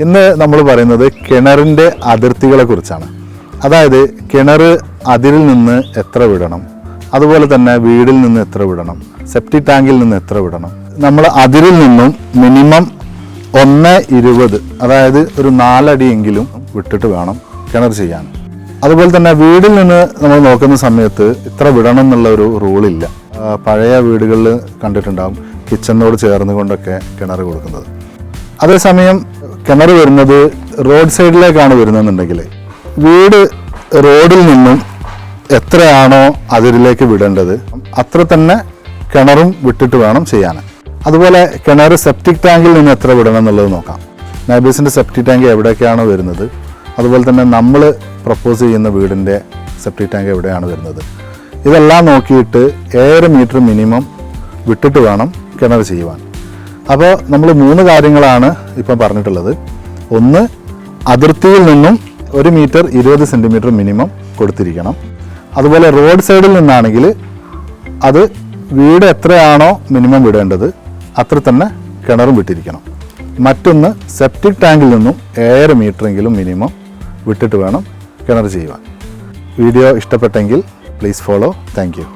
ഇന്ന് നമ്മൾ പറയുന്നത് കിണറിൻ്റെ അതിർത്തികളെ കുറിച്ചാണ്. അതായത് കിണർ അതിരിൽ നിന്ന് എത്ര വിടണം, അതുപോലെ തന്നെ വീടിൽ നിന്ന് എത്ര വിടണം, സെപ്റ്റിക് ടാങ്കിൽ നിന്ന് എത്ര വിടണം. നമ്മൾ അതിരിൽ നിന്നും മിനിമം 1.20 അതായത് ഒരു 4 അടിയെങ്കിലും വിട്ടിട്ട് വേണം കിണർ ചെയ്യാൻ. അതുപോലെ തന്നെ വീടിൽ നിന്ന് നമ്മൾ നോക്കുന്ന സമയത്ത് ഇത്ര വിടണം എന്നുള്ള ഒരു റൂളില്ല. പഴയ വീടുകളിൽ കണ്ടിട്ടുണ്ടാകും കിച്ചണിനോട് ചേർന്ന് കൊണ്ടൊക്കെ കിണർ കൊടുക്കുന്നത്. അതേസമയം കിണർ വരുന്നത് റോഡ് സൈഡിലേക്കാണ് വരുന്നതെന്നുണ്ടെങ്കിൽ വീട് റോഡിൽ നിന്നും എത്രയാണോ അതിരിലേക്ക് വിടേണ്ടത് അത്ര തന്നെ കിണറും വിട്ടിട്ട് വേണം ചെയ്യാൻ. അതുപോലെ കിണർ സെപ്റ്റിക് ടാങ്കിൽ നിന്ന് എത്ര വിടണം എന്നുള്ളത് നോക്കാം. നൈബേഴ്സിൻ്റെ സെപ്റ്റിക് ടാങ്ക് എവിടേക്കാണ് വരുന്നത്, അതുപോലെ തന്നെ നമ്മൾ പ്രപ്പോസ് ചെയ്യുന്ന വീടിൻ്റെ സെപ്റ്റിക് ടാങ്ക് എവിടെയാണ് വരുന്നത്, ഇതെല്ലാം നോക്കിയിട്ട് 7 മീറ്റർ മിനിമം വിട്ടിട്ട് വേണം കിണർ ചെയ്യുവാൻ. അപ്പോൾ നമ്മൾ 3 കാര്യങ്ങളാണ് ഇപ്പം പറഞ്ഞിട്ടുള്ളത്. ഒന്ന്, അതിർത്തിയിൽ നിന്നും 1 മീറ്റർ 20 സെൻറ്റിമീറ്റർ മിനിമം കൊടുത്തിരിക്കണം. അതുപോലെ റോഡ് സൈഡിൽ നിന്നാണെങ്കിൽ അത് വീട് എത്രയാണോ മിനിമം വിടേണ്ടത് അത്ര തന്നെ കിണറും വിട്ടിരിക്കണം. മറ്റൊന്ന്, സെപ്റ്റിക് ടാങ്കിൽ നിന്നും 7 മീറ്ററെങ്കിലും മിനിമം വിട്ടിട്ട് വേണം കിണർ ചെയ്യുവാൻ. വീഡിയോ ഇഷ്ടപ്പെട്ടെങ്കിൽ പ്ലീസ് ഫോളോ. Thank you.